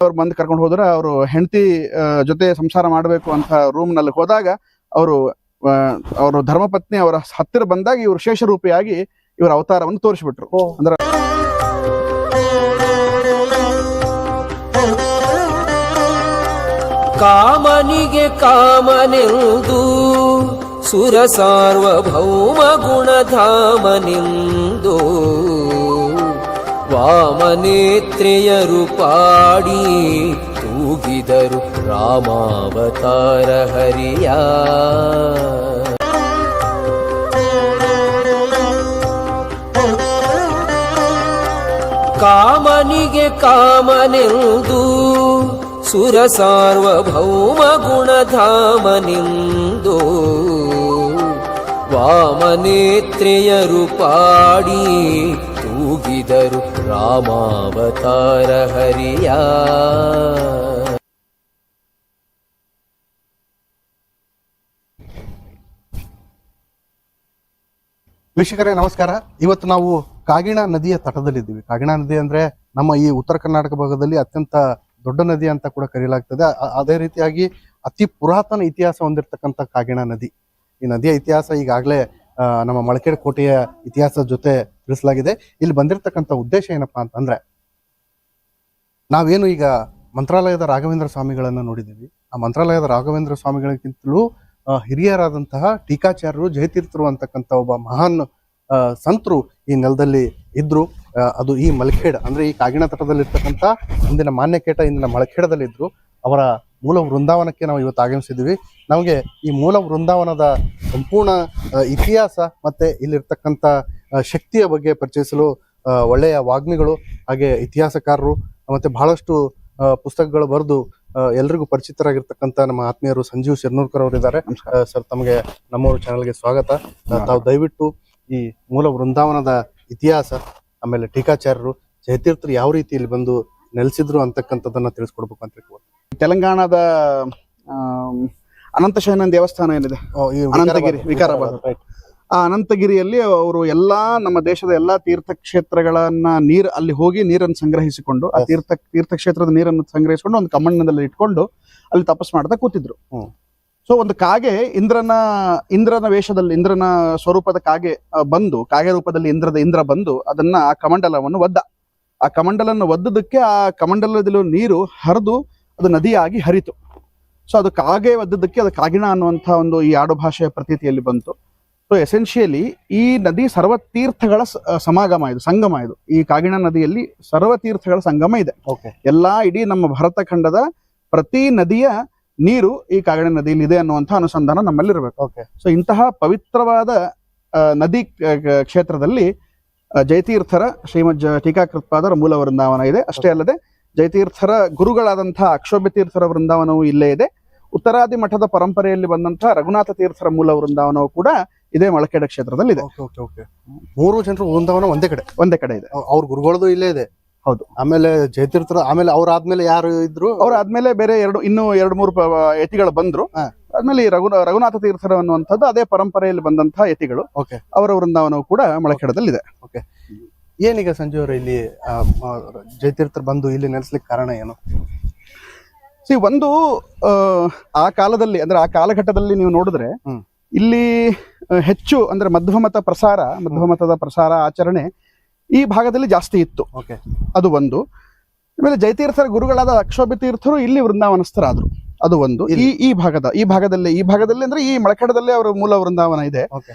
ಅವ್ರು ಬಂದು ಕರ್ಕೊಂಡು ಹೋದ್ರೆ ಅವರು ಹೆಂಡತಿ ಜೊತೆ ಸಂಸಾರ ಮಾಡಬೇಕು ಅಂತ ರೂಮ್ ನಲ್ಲಿ ಹೋದಾಗ ಅವರು ಧರ್ಮಪತ್ನಿ ಅವರ ಹತ್ತಿರ ಬಂದಾಗ ಇವರು ಶೇಷರೂಪಿಯಾಗಿ ಇವರ ಅವತಾರವನ್ನು ತೋರಿಸಿಬಿಟ್ರು. ಅಂದ್ರೆ ಕಾಮನಿಗೆ ಕಾಮನೆಂದು ಸುರ ಸಾರ್ವಭೌಮ ಗುಣಧಾಮನೆಂದು ವಾಮನೇತ್ರೆಯರು ಪಾಡಿ ತೂಗಿದರು ರಾಮಾವತಾರ ಹರಿಯ. ಕಾಮನಿಗೆ ಕಾಮನೆಂದು ಸುರ ಸಾರ್ವಭೌಮ ಗುಣಧಾಮನೆಂದು ವಾಮನೇತ್ರೆಯರು ಪಾಡಿ ತೂಗಿದರು ರಾಮಾವತಾರ ಹರಿಯ. ವೀಕ್ಷಕರೇ ನಮಸ್ಕಾರ. ಇವತ್ತು ನಾವು ಕಾಗಿಣಾ ನದಿಯ ತಟದಲ್ಲಿದ್ದೀವಿ. ಕಾಗಿಣಾ ನದಿ ಅಂದ್ರೆ ನಮ್ಮ ಈ ಉತ್ತರ ಕರ್ನಾಟಕ ಭಾಗದಲ್ಲಿ ಅತ್ಯಂತ ದೊಡ್ಡ ನದಿ ಅಂತ ಕೂಡ ಕರೆಯಲಾಗ್ತದೆ. ಅದೇ ರೀತಿಯಾಗಿ ಅತಿ ಪುರಾತನ ಇತಿಹಾಸ ಹೊಂದಿರತಕ್ಕಂಥ ಕಾಗಿಣಾ ನದಿ. ಈ ನದಿಯ ಇತಿಹಾಸ ಈಗಾಗಲೇ ನಮ್ಮ ಮಳಖೇಡ್ ಕೋಟೆಯ ಇತಿಹಾಸದ ಜೊತೆ ತಿಳಿಸಲಾಗಿದೆ. ಇಲ್ಲಿ ಬಂದಿರತಕ್ಕಂಥ ಉದ್ದೇಶ ಏನಪ್ಪಾ ಅಂತಂದ್ರೆ, ನಾವೇನು ಈಗ ಮಂತ್ರಾಲಯದ ರಾಘವೇಂದ್ರ ಸ್ವಾಮಿಗಳನ್ನ ನೋಡಿದ್ದೀವಿ. ಆ ಮಂತ್ರಾಲಯದ ರಾಘವೇಂದ್ರ ಸ್ವಾಮಿಗಳಿಗಿಂತಲೂ ಹಿರಿಯರಾದಂತಹ ಟೀಕಾಚಾರ್ಯರು ಜಯತೀರ್ಥರು ಅಂತಕ್ಕಂಥ ಒಬ್ಬ ಮಹಾನ್ ಸಂತರು ಈ ನೆಲದಲ್ಲಿ ಇದ್ರು. ಅದು ಈ ಮಳಖೇಡ್ ಅಂದ್ರೆ ಈ ಕಾಗಿಣಾ ತಟದಲ್ಲಿ ಇರ್ತಕ್ಕಂಥ ಇಂದಿನ ಮಾನ್ಯಕೇಟ ಇಂದಿನ ಮಳಖೇಡದಲ್ಲಿ ಇದ್ರು. ಅವರ ಮೂಲ ವೃಂದಾವನಕ್ಕೆ ನಾವು ಇವತ್ತು ಆಗಮಿಸಿದ್ವಿ. ನಮಗೆ ಈ ಮೂಲ ವೃಂದಾವನದ ಸಂಪೂರ್ಣ ಇತಿಹಾಸ ಮತ್ತೆ ಇಲ್ಲಿರ್ತಕ್ಕಂಥ ಶಕ್ತಿಯ ಬಗ್ಗೆ ಪರಿಚಯಿಸಲು ಒಳ್ಳೆಯ ವಾಗ್ಮಿಗಳು ಹಾಗೆ ಇತಿಹಾಸಕಾರರು ಮತ್ತೆ ಬಹಳಷ್ಟು ಪುಸ್ತಕಗಳು ಬರೆದು ಎಲ್ರಿಗೂ ಪರಿಚಿತರಾಗಿರ್ತಕ್ಕಂಥ ನಮ್ಮ ಆತ್ಮೀಯರು ಸಂಜೀವ್ ಶಿರ್ನೂರ್ಕರ್ ಅವರು ಇದ್ದಾರೆ. ಸರ್, ತಮಗೆ ನಮ್ಮೂರು ಚಾನೆಲ್ಗೆ ಸ್ವಾಗತ. ತಾವು ದಯವಿಟ್ಟು ಈ ಮೂಲ ವೃಂದಾವನದ ಇತಿಹಾಸ ಆಮೇಲೆ ಟೀಕಾಚಾರ್ಯರು ಜಯತೀರ್ಥರು ಯಾವ ರೀತಿ ಇಲ್ಲಿ ಬಂದು ನೆಲೆಸಿದ್ರು ಅಂತಕ್ಕಂಥದ್ದನ್ನ ತಿಳಿಸ್ಕೊಡ್ಬೇಕು ಅಂತ ಹೇಳ್ಬೋದು. ತೆಲಂಗಾಣದ ಅನಂತಶಯನ ದೇವಸ್ಥಾನ ಏನಿದೆ, ಅನಂತಗಿರಿ, ವಿಕಾರಾಬಾದ್, ಆ ಅನಂತಗಿರಿಯಲ್ಲಿ ಅವರು ಎಲ್ಲಾ ನಮ್ಮ ದೇಶದ ಎಲ್ಲಾ ತೀರ್ಥಕ್ಷೇತ್ರಗಳನ್ನ ಅಲ್ಲಿ ಹೋಗಿ ನೀರನ್ನು ಸಂಗ್ರಹಿಸಿಕೊಂಡು ಆ ತೀರ್ಥಕ್ಷೇತ್ರದ ನೀರನ್ನು ಸಂಗ್ರಹಿಸಿಕೊಂಡು ಒಂದು ಕಮಂಡಲದಲ್ಲಿ ಇಟ್ಕೊಂಡು ಅಲ್ಲಿ ತಪಸ್ ಮಾಡ್ತಾ ಕೂತಿದ್ರು. ಸೊ ಒಂದು ಕಾಗೆ ಇಂದ್ರನ ವೇಷದಲ್ಲಿ, ಇಂದ್ರನ ಸ್ವರೂಪದ ಕಾಗೆ ರೂಪದಲ್ಲಿ ಇಂದ್ರ ಬಂದು ಅದನ್ನ ಆ ಕಮಂಡಲವನ್ನು ಒದ್ದ. ಆ ಕಮಂಡಲನ್ನು ಒದ್ದದಕ್ಕೆ ಆ ಕಮಂಡಲದಲ್ಲಿ ನೀರು ಹರಿದು ಅದು ನದಿಯಾಗಿ ಹರಿತು. ಸೊ ಅದು ಕಾಗೆ ಒದ್ದದಕ್ಕೆ ಅದು ಕಾಗಿಣಾ ಅನ್ನುವಂಥ ಒಂದು ಈ ಆಡು ಭಾಷೆಯ ಪ್ರತೀತಿಯಲ್ಲಿ ಬಂತು. ಸೊ ಎಸೆನ್ಷಿಯಲಿ ಈ ನದಿ ಸರ್ವತೀರ್ಥಗಳ ಸಂಗಮ ಇದು. ಈ ಕಾಗಿಣಾ ನದಿಯಲ್ಲಿ ಸರ್ವತೀರ್ಥಗಳ ಸಂಗಮ ಇದೆ. ಇಡೀ ನಮ್ಮ ಭರತ ಖಂಡದ ಪ್ರತಿ ನದಿಯ ನೀರು ಈ ಕಾಗಿಣಾ ನದಿಯಲ್ಲಿ ಇದೆ ಅನ್ನುವಂಥ ಅನುಸಂಧಾನ ನಮ್ಮಲ್ಲಿರ್ಬೇಕು. ಸೊ ಇಂತಹ ಪವಿತ್ರವಾದ ನದಿ ಕ್ಷೇತ್ರದಲ್ಲಿ ಜಯತೀರ್ಥರ ಶ್ರೀಮದ್ ಟೀಕಾಕೃತ್ಪಾದರ ಮೂಲ ವೃಂದಾವನ ಇದೆ. ಅಷ್ಟೇ ಅಲ್ಲದೆ ಜಯತೀರ್ಥರ ಗುರುಗಳಾದಂತಹ ಅಕ್ಷೋಭ್ಯ ತೀರ್ಥರ ವೃಂದಾವನವೂ ಇಲ್ಲೇ ಇದೆ. ಉತ್ತರಾದಿ ಮಠದ ಪರಂಪರೆಯಲ್ಲಿ ಬಂದಂತಹ ರಘುನಾಥ ತೀರ್ಥರ ಮೂಲ ವೃಂದಾವನವು ಕೂಡ ಇದೇ ಮಳಖೇಡ ಕ್ಷೇತ್ರದಲ್ಲಿ ಇದೆ. ಮೂರು ಜನರು ವೃಂದಾವನ ಒಂದೇ ಕಡೆ ಇದೆ. ಅವ್ರ ಗುರುಗಳದು ಇಲ್ಲೇ ಇದೆ. ಹೌದು. ಆಮೇಲೆ ಜಯತೀರ್ಥರು, ಆಮೇಲೆ ಅವ್ರಾದ್ಮೇಲೆ ಯಾರು ಇದ್ರು? ಅವ್ರಾದ್ಮೇಲೆ ಬೇರೆ ಇನ್ನೂ 2-3 ಯತಿಗಳು ಬಂದ್ರು. ಆದ್ಮೇಲೆ ಈ ರಘುನಾಥ ತೀರ್ಥರ ಅನ್ನುವಂಥದ್ದು ಅದೇ ಪರಂಪರೆಯಲ್ಲಿ ಬಂದಂತಹ ಯತಿಗಳು. ಅವರ ವೃಂದಾವನವು ಕೂಡ ಮಳಖೇಡದಲ್ಲಿದೆ. ಏನೀಗ ಸಂಜೀವ್ ಅವರು ಇಲ್ಲಿ ಜಯತೀರ್ಥರು ಬಂದು ಇಲ್ಲಿ ನೆಲೆಸ್ಲಿಕ್ಕೆ ಕಾರಣ ಏನು? ಒಂದು ಆ ಕಾಲದಲ್ಲಿ ಅಂದ್ರೆ ಆ ಕಾಲಘಟ್ಟದಲ್ಲಿ ನೀವು ನೋಡಿದ್ರೆ ಇಲ್ಲಿ ಹೆಚ್ಚು ಅಂದ್ರೆ ಮಧ್ವಮತದ ಪ್ರಸಾರ ಆಚರಣೆ ಈ ಭಾಗದಲ್ಲಿ ಜಾಸ್ತಿ ಇತ್ತು. ಅದು ಒಂದು. ಆಮೇಲೆ ಜಯತೀರ್ಥರ ಗುರುಗಳಾದ ಅಕ್ಷೋಭ್ಯ ತೀರ್ಥರು ಇಲ್ಲಿ ವೃಂದಾವನಸ್ಥರಾದ್ರು. ಅದು ಒಂದು. ಈ ಭಾಗದಲ್ಲಿ ಅಂದ್ರೆ ಈ ಮಳಖೇಡದಲ್ಲಿ ಅವರ ಮೂಲ ವೃಂದಾವನ ಇದೆ.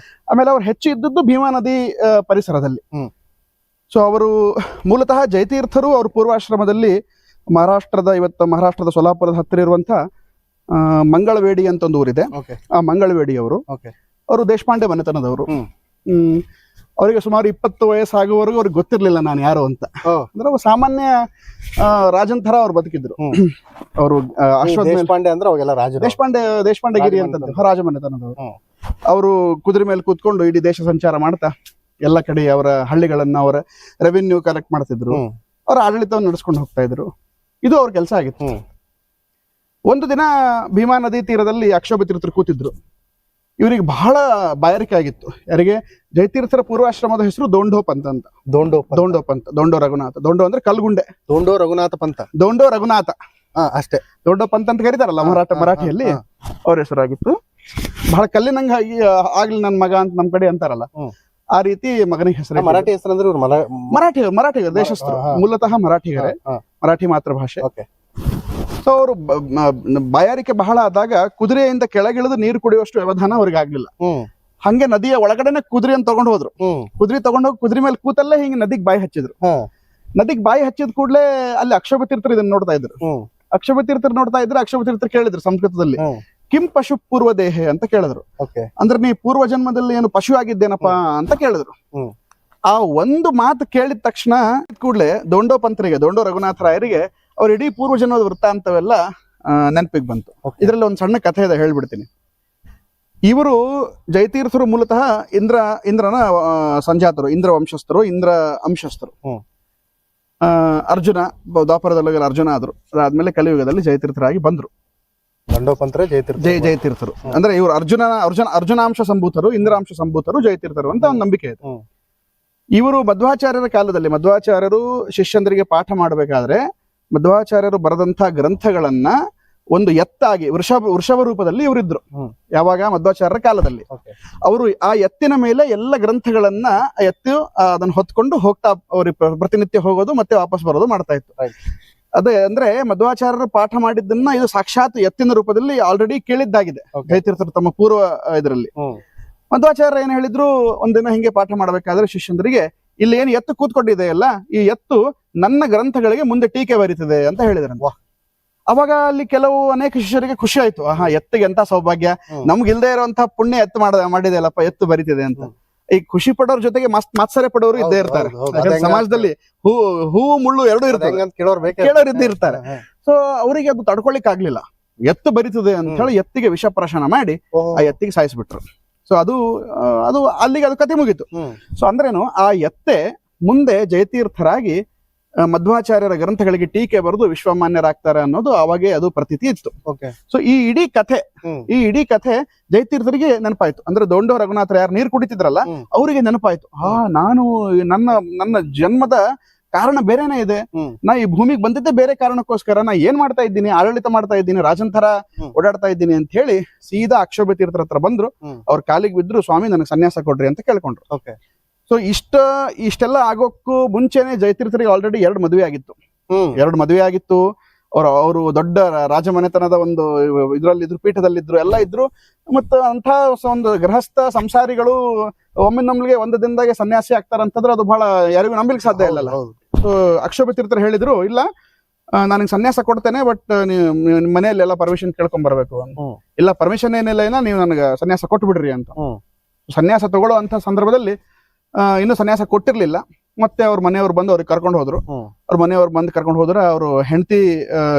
ಆಮೇಲೆ ಅವ್ರು ಹೆಚ್ಚು ಇದ್ದದ್ದು ಭೀಮಾ ನದಿ ಪರಿಸರದಲ್ಲಿ. ಸೊ ಅವರು ಮೂಲತಃ ಜಯತೀರ್ಥರು ಅವ್ರ ಪೂರ್ವಾಶ್ರಮದಲ್ಲಿ ಮಹಾರಾಷ್ಟ್ರದ ಸೊಲ್ಲಾಪುರದ ಹತ್ತಿರ ಇರುವಂತಹ ಮಂಗಳವೇಡಿ ಅಂತ ಒಂದು ಊರಿದೆ. ಆ ಮಂಗಳವೇಡಿ ಅವರು ದೇಶಪಾಂಡೆ ಮನೆತನದವರು. ಅವರಿಗೆ ಸುಮಾರು 20 ವಯಸ್ಸಾಗುವವರೆಗೂ ಅವ್ರಿಗೆ ಗೊತ್ತಿರ್ಲಿಲ್ಲ ನಾನು ಯಾರು ಅಂತ. ಅಂದ್ರೆ ಸಾಮಾನ್ಯ ರಾಜನ್ ತರ ಅವ್ರು ಬದುಕಿದ್ರು. ಅವರು ದೇಶಪಾಂಡೆಗಿರಿ ಅಂತ ರಾಜಮನೆತನದವರು. ಅವರು ಕುದುರೆ ಮೇಲೆ ಕೂತ್ಕೊಂಡು ಇಡೀ ದೇಶ ಸಂಚಾರ ಮಾಡ್ತಾ ಎಲ್ಲ ಕಡೆ ಅವರ ಹಳ್ಳಿಗಳನ್ನ ಅವರ ರೆವಿನ್ಯೂ ಕಲೆಕ್ಟ್ ಮಾಡ್ತಿದ್ರು. ಅವರ ಆಡಳಿತವನ್ನು ನಡೆಸ್ಕೊಂಡು ಹೋಗ್ತಾ ಇದ್ರು. ಇದು ಅವ್ರ ಕೆಲಸ ಆಗಿತ್ತು. ಒಂದು ದಿನ ಭೀಮಾ ನದಿ ತೀರದಲ್ಲಿ ಅಕ್ಷೋಭ್ಯ ತೀರ್ಥರು ಕೂತಿದ್ರು. ಇವರಿಗೆ ಬಹಳ ಬಾಯಾರಿಕೆ ಆಗಿತ್ತು. ಯಾರಿಗೆ? ಜಯತೀರ್ಥರ ಪೂರ್ವಾಶ್ರಮದ ಹೆಸರು ದೋಂಡೋ ಪಂಥ ಅಂತ. ದೋಂಡೋ ಪಂಥ, ದೋಂಡೋ ರಘುನಾಥ. ದೋಂಡೋ ಅಂದ್ರೆ ಕಲ್ಗುಂಡೆ. ದೋಂಡೋ ರಘುನಾಥ ಪಂಥ. ದೋಂಡೋ ರಘುನಾಥ ಅಷ್ಟೇ. ದೊಡ್ಡ ಪಂಥ ಅಂತ ಕರೀತಾರಲ್ಲ ಮರಾಠಿಯಲ್ಲಿ, ಅವ್ರ ಹೆಸರಾಗಿತ್ತು. ಬಹಳ ಕಲ್ಲಿನಂಗ ಆಗ್ಲಿ ನನ್ ಮಗ ಅಂತ ನಮ್ ಕಡೆ ಅಂತಾರಲ್ಲ, ಆ ರೀತಿ ಮಗನಿಗೆ ಹೆಸರು. ಮರಾಠಿ ಹೆಸರು ಅಂದ್ರೆ ಮರಾಠಿಗ ದೇಶಸ್ಥರು, ಮೂಲತಃ ಮರಾಠಿಗರೇ, ಮರಾಠಿ ಮಾತೃಭಾಷೆ. ಸೊ ಅವರು ಬಾಯಾರಿಕೆ ಬಹಳ ಆದಾಗ ಕುದುರೆಯಿಂದ ಕೆಳಗಿಳಿದು ನೀರು ಕುಡಿಯುವಷ್ಟು ವ್ಯವಧಾನ ಅವ್ರಿಗೆ ಆಗ್ಲಿಲ್ಲ. ಹಂಗೆ ನದಿಯ ಒಳಗಡೆನೆ ಕುದುರೆಯನ್ನು ತಗೊಂಡು ಹೋದ್ರು. ಕುದುರೆ ತಗೊಂಡೋಗಿ ಕುದುರೆ ಮೇಲೆ ಕೂತಲ್ಲೇ ಹಿಂಗೆ ನದಿಗೆ ಬಾಯಿ ಹಚ್ಚಿದ್ರು. ನದಿಗೆ ಬಾಯಿ ಹಚ್ಚಿದ ಕೂಡಲೇ ಅಲ್ಲಿ ಅಕ್ಷೋಭ ತೀರ್ಥರು ಇದನ್ನ ನೋಡ್ತಾ ಇದ್ರು. ಅಕ್ಷೋಭ ತೀರ್ಥರು ನೋಡ್ತಾ ಇದ್ರು. ಅಕ್ಷೋಭ ತೀರ್ಥರು ಕೇಳಿದ್ರು ಸಂಸ್ಕೃತದಲ್ಲಿ, ಕಿಂ ಪಶು ಪೂರ್ವ ದೇಹ ಅಂತ ಕೇಳಿದ್ರು. ಅಂದ್ರೆ ನೀ ಪೂರ್ವ ಜನ್ಮದಲ್ಲಿ ಏನು ಪಶು ಆಗಿದ್ದೇನಪ್ಪಾ ಅಂತ ಕೇಳಿದ್ರು. ಆ ಒಂದು ಮಾತು ಕೇಳಿದ ತಕ್ಷಣ ಕೂಡಲೇ ದೋಂಡೋ ಪಂಥರಿಗೆ, ದೋಂಡೋ ರಘುನಾಥ ರಾಯರಿಗೆ ಅವ್ರ ಇಡೀ ಪೂರ್ವ ಜನ್ಮದ ವೃತ್ತಾಂತವೆಲ್ಲ ನೆನಪಿಗೆ ಬಂತು. ಇದರಲ್ಲಿ ಒಂದು ಸಣ್ಣ ಕಥೆ ಇದೆ, ಹೇಳ್ಬಿಡ್ತೀನಿ. ಇವರು ಜಯತೀರ್ಥರು ಮೂಲತಃ ಇಂದ್ರನ ಸಂಜಾತರು, ಇಂದ್ರ ವಂಶಸ್ಥರು, ಇಂದ್ರ ಅಂಶಸ್ಥರು. ಅರ್ಜುನ ದ್ವಾಪರದಲ್ಲಿ ಅರ್ಜುನ ಆದ್ರು. ಅದಾದ್ಮೇಲೆ ಕಲಿಯುಗದಲ್ಲಿ ಜಯತೀರ್ಥರಾಗಿ ಬಂದ್ರು. ಜಯತೀರ್ಥರು ಅಂದ್ರೆ ಇವರು ಅರ್ಜುನಾಂಶ ಸಂಭೂತರು, ಇಂದ್ರಾಂಶ ಸಂಭೂತರು, ಜಯತೀರ್ಥರು ಅಂತ ಒಂದು ನಂಬಿಕೆ ಇದೆ. ಇವರು ಮಧ್ವಾಚಾರ್ಯರ ಕಾಲದಲ್ಲಿ, ಮಧ್ವಾಚಾರ್ಯರು ಶಿಷ್ಯಂದರಿಗೆ ಪಾಠ ಮಾಡಬೇಕಾದ್ರೆ ಮಧ್ವಾಚಾರ್ಯರು ಬರೆದಂತಹ ಗ್ರಂಥಗಳನ್ನ ಒಂದು ಎತ್ತಾಗಿ ವೃಷಭ ರೂಪದಲ್ಲಿ ಇವರಿದ್ರು. ಯಾವಾಗ? ಮಧ್ವಾಚಾರ್ಯರ ಕಾಲದಲ್ಲಿ. ಅವರು ಆ ಎತ್ತಿನ ಮೇಲೆ ಎಲ್ಲ ಗ್ರಂಥಗಳನ್ನ ಎತ್ತು ಅದನ್ನ ಹೊತ್ಕೊಂಡು ಹೋಗ್ತಾ ಅವ್ರಿಗೆ ಪ್ರತಿನಿತ್ಯ ಹೋಗೋದು ಮತ್ತೆ ವಾಪಸ್ ಬರೋದು ಮಾಡ್ತಾ ಇತ್ತು. ಅದೇ ಅಂದ್ರೆ ಮಧ್ವಾಚಾರ್ಯರು ಪಾಠ ಮಾಡಿದ್ದನ್ನ ಇದು ಸಾಕ್ಷಾತ್ ಎತ್ತಿನ ರೂಪದಲ್ಲಿ ಆಲ್ರೆಡಿ ಕೇಳಿದ್ದಾಗಿದೆ ಜಯತೀರ್ಥರು ತಮ್ಮ ಪೂರ್ವ ಇದರಲ್ಲಿ. ಮಧ್ವಾಚಾರ್ಯ ಏನ್ ಹೇಳಿದ್ರು, ಒಂದಿನ ಹಿಂಗೆ ಪಾಠ ಮಾಡ್ಬೇಕಾದ್ರೆ ಶಿಷ್ಯಂದರಿಗೆ, ಇಲ್ಲಿ ಏನ್ ಎತ್ತು ಕೂತ್ಕೊಂಡಿದೆಯಲ್ಲ, ಈ ಎತ್ತು ನನ್ನ ಗ್ರಂಥಗಳಿಗೆ ಮುಂದೆ ಟೀಕೆ ಬರೀತದೆ ಅಂತ ಹೇಳಿದ್ರಂತ. ಅವಾಗ ಅಲ್ಲಿ ಅನೇಕ ಶಿಷ್ಯರಿಗೆ ಖುಷಿ ಆಯ್ತು. ಎತ್ತಿಗೆ ಎಂತ ಸೌಭಾಗ್ಯ, ನಮ್ಗಿಲ್ದೇ ಇರುವಂತಹ ಪುಣ್ಯ ಎತ್ತು ಮಾಡಿದೆಯಲ್ಲಪ್ಪ, ಎತ್ತು ಬರೀತಿದೆ ಅಂತ. ಈ ಖುಷಿ ಪಡೋರ್ ಜೊತೆಗೆ ಮಾತ್ಸರ್ಯ ಪಡೋರು ಇದ್ದೇ ಇರ್ತಾರೆ. ಸಮಾಜದಲ್ಲಿ ಹೂವು ಮುಳ್ಳು ಎರಡೂ ಇರ್ತಾರೆ, ಕೇಳೋರು ಇದ್ದೇ ಇರ್ತಾರೆ. ಸೊ ಅವರಿಗೆ ಅದು ತಡ್ಕೊಳಿಕ್ ಆಗ್ಲಿಲ್ಲ. ಎತ್ತು ಬರೀತದೆ ಅಂತ ಹೇಳಿ ಎತ್ತಿಗೆ ವಿಷಪ್ರಾಶನ ಮಾಡಿ ಆ ಎತ್ತಿಗೆ ಸಾಯಿಸ್ಬಿಟ್ರು. ಸೊ ಅದು ಅಲ್ಲಿಗೆ ಅದು ಕತೆ ಮುಗೀತು. ಸೊ ಅಂದ್ರೇನು, ಆ ಎತ್ತೆ ಮುಂದೆ ಜಯತೀರ್ಥರಾಗಿ ಮಧ್ವಾಚಾರ್ಯರ ಗ್ರಂಥಗಳಿಗೆ ಟೀಕೆ ಬರೆದು ವಿಶ್ವಮಾನ್ಯರಾಗ್ತಾರೆ ಅನ್ನೋದು ಅವಾಗೆ ಅದು ಪ್ರತೀತಿ ಇತ್ತು. ಸೊ ಈ ಇಡೀ ಕಥೆ ಜಯತೀರ್ಥರಿಗೆ ನೆನಪಾಯ್ತು. ಅಂದ್ರೆ ದೋಂಡೋ ರಘುನಾಥರು ಯಾರು ನೀರು ಕುಡಿತಿದ್ರಲ್ಲ, ಅವರಿಗೆ ನೆನಪಾಯ್ತು. ನಾನು ನನ್ನ ಜನ್ಮದ ಕಾರಣ ಬೇರೆನೇ ಇದೆ. ನಾ ಈ ಭೂಮಿಗೆ ಬಂದಿದ್ದೆ ಬೇರೆ ಕಾರಣಕ್ಕೋಸ್ಕರ. ನಾ ಏನ್ ಮಾಡ್ತಾ ಇದ್ದೀನಿ, ಆಡಳಿತ ಮಾಡ್ತಾ ಇದ್ದೀನಿ, ರಾಜಂತರ ಓಡಾಡ್ತಾ ಇದ್ದೀನಿ ಅಂತ ಹೇಳಿ ಸೀದಾ ಅಕ್ಷೋಭ ತೀರ್ಥರ ಹತ್ರ ಬಂದ್ರು. ಅವ್ರ ಕಾಲಿಗೆ ಬಿದ್ರು, ಸ್ವಾಮಿ ನನಗೆ ಸನ್ಯಾಸ ಕೊಡ್ರಿ ಅಂತ ಕೇಳ್ಕೊಂಡ್ರು. ಸೊ ಇಷ್ಟೆಲ್ಲ ಆಗೋಕ್ಕೂ ಮುಂಚೆನೆ ಜಯತೀರ್ಥರಿಗೆ ಆಲ್ರೆಡಿ 2 ಮದುವೆ ಆಗಿತ್ತು. ಅವರು ದೊಡ್ಡ ರಾಜಮನೆತನದ ಒಂದು ಇದ್ರಲ್ಲಿದ್ರು, ಪೀಠದಲ್ಲಿದ್ರು, ಎಲ್ಲ ಇದ್ರು. ಮತ್ತು ಅಂತ ಒಂದು ಗೃಹಸ್ಥ ಸಂಸಾರಿಗಳು ಒಮ್ಮೆ ಒಂದು ದಿನದಾಗೆ ಸನ್ಯಾಸಿ ಆಗ್ತಾರಂತಂದ್ರೆ ಅದು ಬಹಳ ಯಾರಿಗೂ ನಂಬಲಿಕ್ಕೆ ಸಾಧ್ಯ ಇಲ್ಲಲ್ಲ. ಸೊ ಅಕ್ಷೋಭ ತೀರ್ಥರು ಹೇಳಿದ್ರು, ಇಲ್ಲ ನನಗೆ ಸನ್ಯಾಸ ಕೊಡ್ತೇನೆ, ಬಟ್ ನಿಮ್ಮ ಮನೆಯಲ್ಲೆಲ್ಲ ಪರ್ಮಿಷನ್ ಕೇಳ್ಕೊಂಡ್ ಬರ್ಬೇಕು. ಇಲ್ಲ ಪರ್ಮಿಷನ್ ಏನಿಲ್ಲ, ನೀವು ನನಗೆ ಸನ್ಯಾಸ ಕೊಟ್ಟು ಬಿಡ್ರಿ ಅಂತ. ಸನ್ಯಾಸ ತಗೊಳ್ಳೋ ಅಂತ ಸಂದರ್ಭದಲ್ಲಿ ಇನ್ನು ಸನ್ಯಾಸ ಕೊಟ್ಟಿರ್ಲಿಲ್ಲ. ಮತ್ತೆ ಅವ್ರ ಮನೆಯವ್ರು ಬಂದು ಅವ್ರಿಗೆ ಕರ್ಕೊಂಡು ಹೋದ್ರು. ಅವ್ರ ಮನೆಯವ್ರು ಬಂದು ಕರ್ಕೊಂಡು ಹೋದ್ರೆ ಅವರು ಹೆಂಡತಿ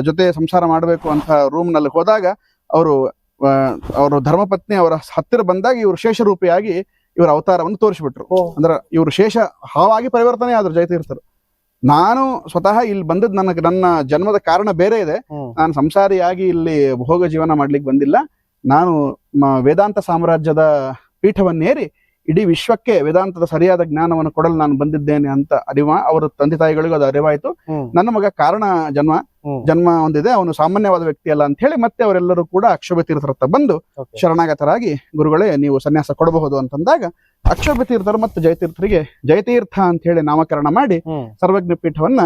ಜೊತೆ ಸಂಸಾರ ಮಾಡ್ಬೇಕು ಅಂತ ರೂಮ್ ನಲ್ಲಿ ಹೋದಾಗ ಅವರು ಧರ್ಮಪತ್ನಿ ಅವರ ಹತ್ತಿರ ಬಂದಾಗ ಇವರು ಶೇಷರೂಪಿಯಾಗಿ ಇವರ ಅವತಾರವನ್ನು ತೋರಿಸ್ಬಿಟ್ರು. ಅಂದ್ರೆ ಇವರು ಶೇಷ ಹಾವಾಗಿ ಪರಿವರ್ತನೆ ಆದ್ರು ಜಯತೀರ್ಥರು. ನಾನು ಸ್ವತಃ ಇಲ್ಲಿ ಬಂದದ್ದು ನನ್ನ ಜನ್ಮದ ಕಾರಣ ಬೇರೆ ಇದೆ. ನಾನು ಸಂಸಾರಿಯಾಗಿ ಇಲ್ಲಿ ಭೋಗ ಜೀವನ ಮಾಡ್ಲಿಕ್ಕೆ ಬಂದಿಲ್ಲ. ನಾನು ವೇದಾಂತ ಸಾಮ್ರಾಜ್ಯದ ಪೀಠವನ್ನೇರಿ ಇಡೀ ವಿಶ್ವಕ್ಕೆ ವೇದಾಂತದ ಸರಿಯಾದ ಜ್ಞಾನವನ್ನು ಕೊಡಲು ನಾನು ಬಂದಿದ್ದೇನೆ ಅಂತ ಅವರ ತಂದೆ ತಾಯಿಗಳಿಗೂ ಅದು ಅರಿವಾಯ್ತು. ನನ್ನ ಮಗ ಕಾರಣ ಜನ್ಮ ಹೊಂದಿದೆ, ಅವನು ಸಾಮಾನ್ಯವಾದ ವ್ಯಕ್ತಿ ಅಲ್ಲ ಅಂತ ಹೇಳಿ ಮತ್ತೆ ಅವರೆಲ್ಲರೂ ಕೂಡ ಅಕ್ಷೋಭ ತೀರ್ಥರ ಹತ್ರ ಬಂದು ಶರಣಾಗತರಾಗಿ, ಗುರುಗಳೇ ನೀವು ಸನ್ಯಾಸ ಕೊಡಬಹುದು ಅಂತಂದಾಗ ಅಕ್ಷೋಭ ತೀರ್ಥರು ಮತ್ತು ಜಯತೀರ್ಥರಿಗೆ ಜಯತೀರ್ಥ ಅಂತ ಹೇಳಿ ನಾಮಕರಣ ಮಾಡಿ ಸರ್ವಜ್ಞ ಪೀಠವನ್ನ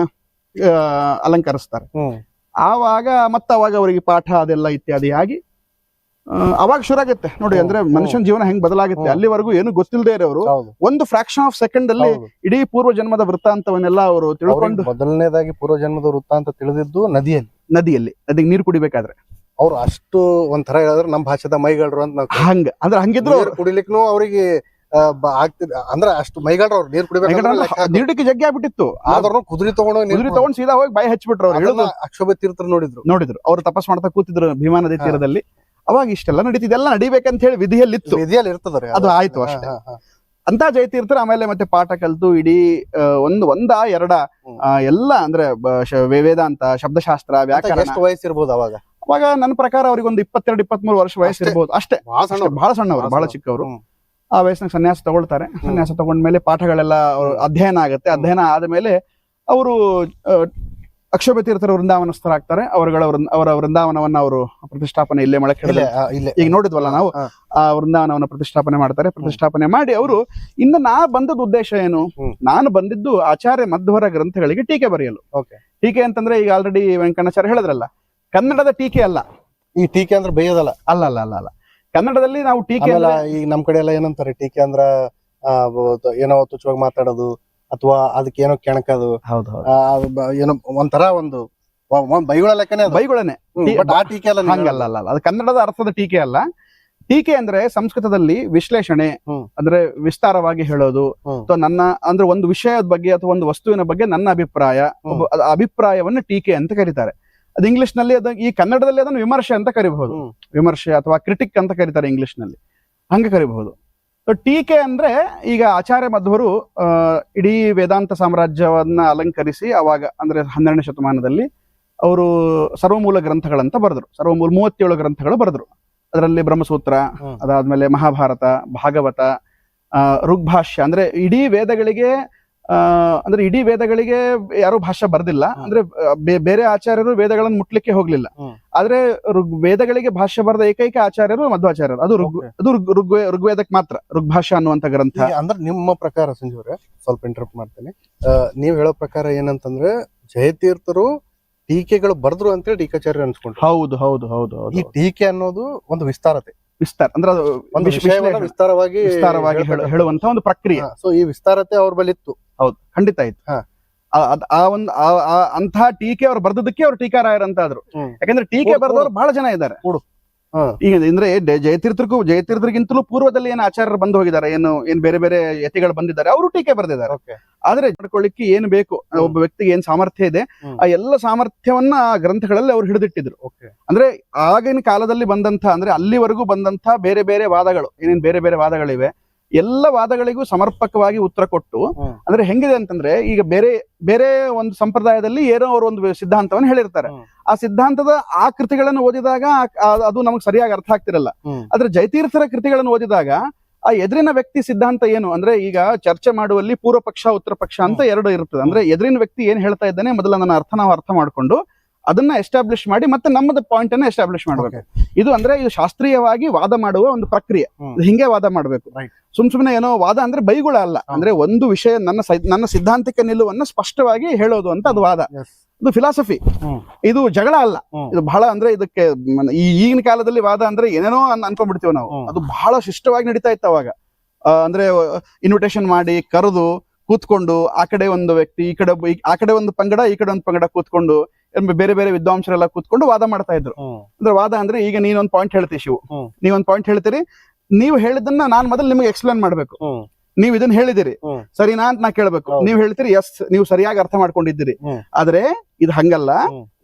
ಅಲಂಕರಿಸ್ತಾರೆ. ಆವಾಗ ಅವರಿಗೆ ಪಾಠ ಅದೆಲ್ಲ ಇತ್ಯಾದಿ ಆಗಿ ಅವಾಗ ಶುರು ಆಗುತ್ತೆ ನೋಡಿ. ಅಂದ್ರೆ ಮನುಷ್ಯನ ಜೀವನ ಹೆಂಗ್ ಬದಲಾಗುತ್ತೆ. ಅಲ್ಲಿವರೆಗೂ ಏನು ಗೊತ್ತಿಲ್ಲದೆ ಇರೋರು ಒಂದು ಫ್ರಾಕ್ಷನ್ ಆಫ್ ಸೆಕೆಂಡ್ ಅಲ್ಲಿ ಇಡೀ ಪೂರ್ವ ಜನ್ಮದ ವೃತ್ತಾಂತವನ್ನೆಲ್ಲ ಅವರು ತಿಳ್ಕೊಂಡು, ಮೊದಲನೇದಾಗಿ ಪೂರ್ವ ಜನ್ಮದ ವೃತ್ತಾಂತ ತಿಳಿದಿದ್ದು ನದಿಯಲ್ಲಿ ನೀರು ಕುಡಿಬೇಕಾದ್ರೆ ಅವ್ರು ಅಷ್ಟು ಒಂಥರ ಹೇಳಿದ್ರೆ ನಮ್ಮ ಭಾಷೆದ ಮೈಗಳ್ರು ಅಂತ ಹಂಗಿದ್ರು ಕುಡಿಲಿಕ್ಕೂ ಅವ್ರಿಗೆ ಅಂದ್ರೆ ಅಷ್ಟು ಮೈಗಳ್ರು ಅವ್ರು ನೀರು ಕುಡಿಬೇಕು, ನೀರಿಕೆ ಜಗ್ಗಿ ಆಗ್ಬಿಟ್ಟಿತ್ತು. ಆದ್ರೂ ಕುದುರೆ ತಗೊಂಡು ಸೀದಾ ಹೋಗಿ ಬಾಯಿ ಹಚ್ಚಿಬಿಟ್ರು. ಅವ್ರು ಅಕ್ಷೋಭ ತೀರ್ಥರು ನೋಡಿದ್ರು ಅವ್ರು ತಪಸ್ ಮಾಡ್ತಾ ಕೂತಿದ್ರು ಭೀಮಾ ನದಿ ತೀರದಲ್ಲಿ. ಅವಾಗ ಇಷ್ಟೆಲ್ಲ ನಡೀತಿದೆಲ್ಲ ನಡಿಬೇಕಂತ ಹೇಳಿ ವಿಧಿಯಲ್ಲಿ ಇರ್ತದೆ, ಅದು ಆಯ್ತು ಅಷ್ಟೇ ಅಂತ ಜಯತೀರ್ಥರು. ಆಮೇಲೆ ಮತ್ತೆ ಪಾಠ ಕಲ್ತು ಇಡೀ ಎರಡ ಎಲ್ಲ ಅಂದ್ರೆ ವೇದಾಂತ, ಶಬ್ದಶಾಸ್ತ್ರ, ವ್ಯಾಕರಣ. ವಯಸ್ಸಿರ್ಬೋದು ಅವಾಗ? ಅವಾಗ ನನ್ನ ಪ್ರಕಾರ ಅವ್ರಿಗೆ ಒಂದು 22-23 ವರ್ಷ ವಯಸ್ಸು ಇರ್ಬೋದು ಅಷ್ಟೇ. ಬಹಳ ಸಣ್ಣವರು, ಬಹಳ ಚಿಕ್ಕವರು. ಆ ವಯಸ್ಸಿನಾಗ ಸನ್ಯಾಸ ತಗೊಳ್ತಾರೆ. ಸನ್ಯಾಸ ತಗೊಂಡ್ಮೇಲೆ ಪಾಠಗಳೆಲ್ಲ ಅಧ್ಯಯನ ಆಗುತ್ತೆ. ಅಧ್ಯಯನ ಆದ್ಮೇಲೆ ಅವರು ಅಕ್ಷೋಭ್ಯ ತೀರ್ಥರ ವೃಂದಾವನಸ್ಥರಾಗ್ತಾರೆ. ಅವರ ವೃಂದಾವನವನ್ನ ಅವರು ಪ್ರತಿಷ್ಠಾಪನೆ ಇಲ್ಲೇ ಮಳಖೇಡದಲ್ಲಿ ಈಗ ನೋಡಿದ್ವಲ್ಲ ನಾವು, ಆ ವೃಂದಾವನವನ್ನ ಪ್ರತಿಷ್ಠಾಪನೆ ಮಾಡ್ತಾರೆ. ಪ್ರತಿಷ್ಠಾಪನೆ ಮಾಡಿ ಅವರು ಇನ್ನು ನಾ ಬಂದದ ಉದ್ದೇಶ ಏನು, ನಾನು ಬಂದಿದ್ದು ಆಚಾರ್ಯ ಮಧ್ವರ ಗ್ರಂಥಗಳಿಗೆ ಟೀಕೆ ಬರೆಯಲು. ಟೀಕೆ ಅಂತಂದ್ರೆ ಈಗ ಆಲ್ರೆಡಿ ವೆಂಕಣ್ಣಾಚಾರ್ಯ ಹೇಳಿದ್ರಲ್ಲ, ಕನ್ನಡದ ಟೀಕೆ ಅಲ್ಲ. ಈ ಟೀಕೆ ಅಂದ್ರೆ ಬೇಯೋದಲ್ಲ. ಅಲ್ಲ ಅಲ್ಲ ಅಲ್ಲ ಅಲ್ಲ ಕನ್ನಡದಲ್ಲಿ ನಾವು ಟೀಕೆ ಈಗ ನಮ್ ಕಡೆ ಎಲ್ಲ ಏನಂತಾರೆ ಟೀಕೆ ಅಂದ್ರ ಏನೋ ತುಚ್ಛವಾಗಿ ಮಾತಾಡೋದು ಅಥವಾ ಅದಕ್ಕೆ ಏನೋ ಕೆಣಕದು. ಏನೋ ಒಂಥರ ಒಂದು ಬೈಗುಳ ಲೆಕ್ಕನೇ, ಬೈಗುಳನೆ. ಆ ಟೀಕೆ ಅಲ್ಲ, ಹಂಗಲ್ಲ ಅಲ್ಲ, ಅದು ಕನ್ನಡದ ಅರ್ಥದ ಟೀಕೆ ಅಲ್ಲ. ಟೀಕೆ ಅಂದ್ರೆ ಸಂಸ್ಕೃತದಲ್ಲಿ ವಿಶ್ಲೇಷಣೆ ಅಂದ್ರೆ ವಿಸ್ತಾರವಾಗಿ ಹೇಳೋದು, ಅಥವಾ ನನ್ನ ಅಂದ್ರೆ ಒಂದು ವಿಷಯದ ಬಗ್ಗೆ ಅಥವಾ ಒಂದು ವಸ್ತುವಿನ ಬಗ್ಗೆ ನನ್ನ ಅಭಿಪ್ರಾಯವನ್ನು ಟೀಕೆ ಅಂತ ಕರೀತಾರೆ. ಅದು ಇಂಗ್ಲಿಷ್ ನಲ್ಲಿ, ಈ ಕನ್ನಡದಲ್ಲಿ ಅದನ್ನು ವಿಮರ್ಶೆ ಅಂತ ಕರಿಬಹುದು. ವಿಮರ್ಶೆ ಅಥವಾ ಕ್ರಿಟಿಕ್ ಅಂತ ಕರೀತಾರೆ ಇಂಗ್ಲಿಷ್ ನಲ್ಲಿ, ಹಂಗೆ ಕರಿಬಹುದು. ಟೀಕೆ ಅಂದ್ರೆ ಈಗ ಆಚಾರ್ಯ ಮಧ್ವರು ಇಡೀ ವೇದಾಂತ ಸಾಮ್ರಾಜ್ಯವನ್ನ ಅಲಂಕರಿಸಿ ಅವಾಗ ಅಂದ್ರೆ 12ನೇ ಶತಮಾನದಲ್ಲಿ ಅವರು ಸರ್ವಮೂಲ ಗ್ರಂಥಗಳಂತ ಬರೆದ್ರು. 37 ಗ್ರಂಥಗಳು ಬರೆದ್ರು. ಅದರಲ್ಲಿ ಬ್ರಹ್ಮಸೂತ್ರ, ಅದಾದ್ಮೇಲೆ ಮಹಾಭಾರತ, ಭಾಗವತ, ಋಗ್ಭಾಷ್ಯ, ಅಂದ್ರೆ ಇಡೀ ವೇದಗಳಿಗೆ ಯಾರು ಭಾಷ್ಯ ಬರ್ದಿಲ್ಲ. ಅಂದ್ರೆ ಬೇರೆ ಆಚಾರ್ಯರು ವೇದಗಳನ್ನು ಮುಟ್ಲಿಕ್ಕೆ ಹೋಗ್ಲಿಲ್ಲ. ಆದ್ರೆ ವೇದಗಳಿಗೆ ಭಾಷ್ಯ ಬರೆದ ಏಕೈಕ ಆಚಾರ್ಯರು ಮಧ್ವಾಚಾರ್ಯರು. ಅದು ಋಗ್ವೇದಕ್ಕೆ ಮಾತ್ರ, ಋಗ್ಭಾಷ್ಯ ಅನ್ನುವಂತ ಗ್ರಂಥ. ಅಂದ್ರೆ ನಿಮ್ಮ ಪ್ರಕಾರ ಸಂಜೀವ್ರೆ, ಸ್ವಲ್ಪ ಇಂಟರಪ್ಟ್ ಮಾಡ್ತೇನೆ. ನೀವ್ ಹೇಳೋ ಪ್ರಕಾರ ಏನಂತಂದ್ರೆ ಜಯತೀರ್ಥರು ಟೀಕೆಗಳು ಬರ್ದ್ರು ಅಂತೇಳಿ ಟೀಕಾಚಾರ್ಯರು ಅನ್ಸ್ಕೊಂಡ್ರು. ಹೌದು ಹೌದು ಹೌದು ಹೌದು. ಈ ಟೀಕೆ ಅನ್ನೋದು ಒಂದು ವಿಸ್ತಾರ ಅಂದ್ರೆ ಒಂದು ವಿಸ್ತಾರವಾಗಿ ಹೇಳುವಂತ ಒಂದು ಪ್ರಕ್ರಿಯೆ. ಸೊ ಈ ವಿಸ್ತಾರತೆ ಅವ್ರ ಬಳಿ ಇತ್ತು. ಹೌದು, ಖಂಡಿತ ಇತ್ತು. ಅಂತಹ ಟೀಕೆ ಅವ್ರು ಬರ್ದದಕ್ಕೆ ಅವ್ರು ಟೀಕಾರಾಯರ್ ಅಂತ ಆದ್ರು. ಯಾಕಂದ್ರೆ ಟೀಕೆ ಬರೆದವ್ರು ಬಹಳ ಜನ ಇದ್ದಾರೆ. ಈಗ ಅಂದ್ರೆ ಜಯತೀರ್ಥರಿಗಿಂತಲೂ ಪೂರ್ವದಲ್ಲಿ ಏನು ಆಚಾರ್ಯರು ಬಂದು ಹೋಗಿದ್ದಾರೆ, ಏನ್ ಬೇರೆ ಬೇರೆ ಯತಿಗಳು ಬಂದಿದ್ದಾರೆ, ಅವರು ಟೀಕೆ ಬರೆದಿದ್ದಾರೆ. ಆದ್ರೆ ಮಾಡ್ಕೊಳ್ಳಿಕ್ಕೆ ಏನ್ ಬೇಕು, ಒಬ್ಬ ವ್ಯಕ್ತಿಗೆ ಏನ್ ಸಾಮರ್ಥ್ಯ ಇದೆ, ಆ ಎಲ್ಲ ಸಾಮರ್ಥ್ಯವನ್ನ ಆ ಗ್ರಂಥಗಳಲ್ಲಿ ಅವ್ರು ಹಿಡಿದಿಟ್ಟಿದ್ರು. ಅಂದ್ರೆ ಆಗಿನ ಕಾಲದಲ್ಲಿ ಬಂದಂತ, ಅಂದ್ರೆ ಅಲ್ಲಿವರೆಗೂ ಬಂದಂತ ಬೇರೆ ಬೇರೆ ವಾದಗಳು, ಏನೇನ್ ಬೇರೆ ಬೇರೆ ವಾದಗಳಿವೆ, ಎಲ್ಲ ವಾದಗಳಿಗೂ ಸಮರ್ಪಕವಾಗಿ ಉತ್ತರ ಕೊಟ್ಟು, ಅಂದ್ರೆ ಹೆಂಗಿದೆ ಅಂತಂದ್ರೆ ಈಗ ಬೇರೆ ಬೇರೆ ಒಂದು ಸಂಪ್ರದಾಯದಲ್ಲಿ ಏನೋ ಅವರು ಒಂದು ಸಿದ್ಧಾಂತವನ್ನು ಹೇಳಿರ್ತಾರೆ. ಆ ಸಿದ್ಧಾಂತದ ಆ ಕೃತಿಗಳನ್ನು ಓದಿದಾಗ ಅದು ನಮಗೆ ಸರಿಯಾಗಿ ಅರ್ಥ ಆಗ್ತಿರಲ್ಲ. ಆದ್ರೆ ಜಯತೀರ್ಥರ ಕೃತಿಗಳನ್ನು ಓದಿದಾಗ ಆ ಎದುರಿನ ವ್ಯಕ್ತಿ ಸಿದ್ಧಾಂತ ಏನು ಅಂದ್ರೆ, ಈಗ ಚರ್ಚೆ ಮಾಡುವಲ್ಲಿ ಪೂರ್ವ ಪಕ್ಷ ಉತ್ತರ ಪಕ್ಷ ಅಂತ ಎರಡು ಇರ್ತದೆ. ಅಂದ್ರೆ ಎದುರಿನ ವ್ಯಕ್ತಿ ಏನ್ ಹೇಳ್ತಾ ಇದ್ದಾನೆ ಮೊದಲ ನನ್ನ ನಾವು ಅರ್ಥ ಮಾಡ್ಕೊಂಡು ಅದನ್ನ ಎಸ್ಟಾಬ್ಲಿಷ್ ಮಾಡಿ ಮತ್ತೆ ನಮ್ಮದ ಪಾಯಿಂಟ್ ಅನ್ನ ಎಸ್ಟಾಬ್ಲಿಷ್ ಮಾಡ್ಬೇಕು. ಇದು ಅಂದ್ರೆ ಇದು ಶಾಸ್ತ್ರೀಯವಾಗಿ ವಾದ ಮಾಡುವ ಒಂದು ಪ್ರಕ್ರಿಯೆ. ಹಿಂಗೆ ವಾದ ಮಾಡ್ಬೇಕು. ಸುಮ್ನೆ ಏನೋ ವಾದ ಅಂದ್ರೆ ಬೈಗುಳ ಅಲ್ಲ. ಅಂದ್ರೆ ಒಂದು ವಿಷಯ ನನ್ನ ಸಿದ್ಧಾಂತಕ್ಕೆ ನಿಲುವನ್ನ ಸ್ಪಷ್ಟವಾಗಿ ಹೇಳೋದು ಅಂತ ಅದು ವಾದ. ಇದು ಫಿಲಾಸಫಿ, ಇದು ಜಗಳ ಅಲ್ಲ. ಇದು ಬಹಳ ಅಂದ್ರೆ ಇದಕ್ಕೆ ಈಗಿನ ಕಾಲದಲ್ಲಿ ವಾದ ಅಂದ್ರೆ ಏನೇನೋ ಅನ್ಕೊಂಡ್ಬಿಡ್ತೀವಿ ನಾವು. ಅದು ಬಹಳ ಶಿಷ್ಟವಾಗಿ ನಡೀತಾ ಇತ್ತು ಅವಾಗ. ಅಂದ್ರೆ ಇನ್ವಿಟೇಷನ್ ಮಾಡಿ ಕರೆದು ಕೂತ್ಕೊಂಡು ಆ ಕಡೆ ಒಂದು ವ್ಯಕ್ತಿ, ಆ ಕಡೆ ಒಂದು ಪಂಗಡ, ಈ ಕಡೆ ಒಂದು ಪಂಗಡ ಕೂತ್ಕೊಂಡು ಬೇರೆ ಬೇರೆ ವಿದ್ವಾಂಸರೆಲ್ಲ ಕೂತ್ಕೊಂಡು ವಾದ ಮಾಡ್ತಾ ಇದ್ರು. ಅಂದ್ರೆ ವಾದ ಅಂದ್ರೆ ಈಗ ನೀನೊಂದು ಪಾಯಿಂಟ್ ಹೇಳ್ತೀವಿ ಶಿವು, ನೀವೊಂದು ಪಾಯಿಂಟ್ ಹೇಳ್ತೀರಿ, ನೀವು ಹೇಳಿದ್ದನ್ನ ನಾನ್ ಮೊದಲು ನಿಮಗೆ ಎಕ್ಸ್ಪ್ಲೇನ್ ಮಾಡ್ಬೇಕು. ನೀವ್ ಇದನ್ನ ಹೇಳಿದಿರಿ ಸರಿನಾ ಅಂತ ನಾ ಕೇಳ್ಬೇಕು. ನೀವ್ ಹೇಳ್ತೀರಿ ಎಸ್, ನೀವು ಸರಿಯಾಗಿ ಅರ್ಥ ಮಾಡ್ಕೊಂಡಿದ್ದೀರಿ. ಆದ್ರೆ ಇದು ಹಂಗಲ್ಲ,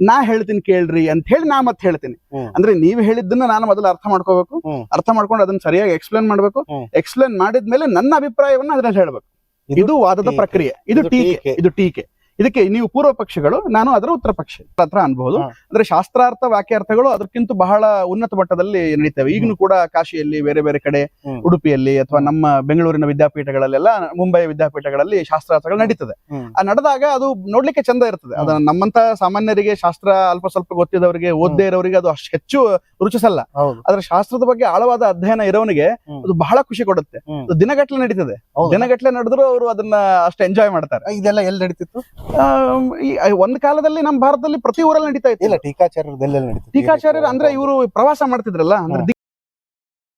ನಾ ಹೇಳ್ತೀನಿ ಕೇಳ್ರಿ ಅಂತ ಹೇಳಿ ನಾ ಮತ್ತೆ ಹೇಳ್ತೀನಿ. ಅಂದ್ರೆ ನೀವ್ ಹೇಳಿದ್ದನ್ನ ನಾನು ಮೊದಲು ಅರ್ಥ ಮಾಡ್ಕೋಬೇಕು. ಅರ್ಥ ಮಾಡ್ಕೊಂಡು ಅದನ್ನ ಸರಿಯಾಗಿ ಎಕ್ಸ್ಪ್ಲೇನ್ ಮಾಡ್ಬೇಕು. ಎಕ್ಸ್ಪ್ಲೇನ್ ಮಾಡಿದ್ಮೇಲೆ ನನ್ನ ಅಭಿಪ್ರಾಯವನ್ನ ಅದ್ರಲ್ಲಿ ಹೇಳ್ಬೇಕು. ಇದು ವಾದದ ಪ್ರಕ್ರಿಯೆ. ಇದು ಟೀಕೆ. ಇದಕ್ಕೆ ನೀವು ಪೂರ್ವ ಪಕ್ಷಗಳು, ನಾನು ಅದರ ಉತ್ತರ ಪಕ್ಷ ಹತ್ರ ಅನ್ಬಹುದು. ಅಂದ್ರೆ ಶಾಸ್ತ್ರಾರ್ಥ ವಾಕ್ಯಾರ್ಥಗಳು ಅದಕ್ಕಿಂತ ಬಹಳ ಉನ್ನತ ಮಟ್ಟದಲ್ಲಿ ನಡೀತವೆ. ಈಗಲೂ ಕೂಡ ಕಾಶಿಯಲ್ಲಿ, ಬೇರೆ ಬೇರೆ ಕಡೆ, ಉಡುಪಿಯಲ್ಲಿ ಅಥವಾ ನಮ್ಮ ಬೆಂಗಳೂರಿನ ವಿದ್ಯಾಪೀಠಗಳಲ್ಲೆಲ್ಲ, ಮುಂಬೈ ವಿದ್ಯಾಪೀಠಗಳಲ್ಲಿ ಶಾಸ್ತ್ರಾರ್ಥಗಳು ನಡೀತದೆ. ಆ ನಡೆದಾಗ ಅದು ನೋಡ್ಲಿಕ್ಕೆ ಚಂದ ಇರ್ತದೆ. ಅದ ನಮ್ಮಂತ ಸಾಮಾನ್ಯರಿಗೆ, ಶಾಸ್ತ್ರ ಅಲ್ಪ ಸ್ವಲ್ಪ ಗೊತ್ತಿದವರಿಗೆ, ಓದ್ದೇ ಇರೋರಿಗೆ ಅದು ಅಷ್ಟು ಹೆಚ್ಚು ರುಚಿಸಲ್ಲ. ಆದ್ರೆ ಶಾಸ್ತ್ರದ ಬಗ್ಗೆ ಆಳವಾದ ಅಧ್ಯಯನ ಇರೋನಿಗೆ ಅದು ಬಹಳ ಖುಷಿ ಕೊಡುತ್ತೆ. ದಿನಗಟ್ಲೆ ನಡೀತದೆ. ದಿನಗಟ್ಲೆ ನಡೆದ್ರು ಅವರು ಅದನ್ನ ಅಷ್ಟು ಎಂಜಾಯ್ ಮಾಡ್ತಾರೆ. ಇದೆಲ್ಲ ಎಲ್ಲಿ ನಡೀತಿತ್ತು? ಒಂದ್ ಕಾಲದಲ್ಲಿ ನಮ್ಮ ಭಾರತದಲ್ಲಿ ಪ್ರತಿ ಊರಲ್ಲಿ ನಡೀತಾ ಇತ್ತು. ಟೀಕಾಚಾರ್ಯರು ಟೀಕಾಚಾರ್ಯರು ಅಂದ್ರೆ ಇವರು ಪ್ರವಾಸ ಮಾಡ್ತಿದ್ರಲ್ಲ, ಅಂದ್ರೆ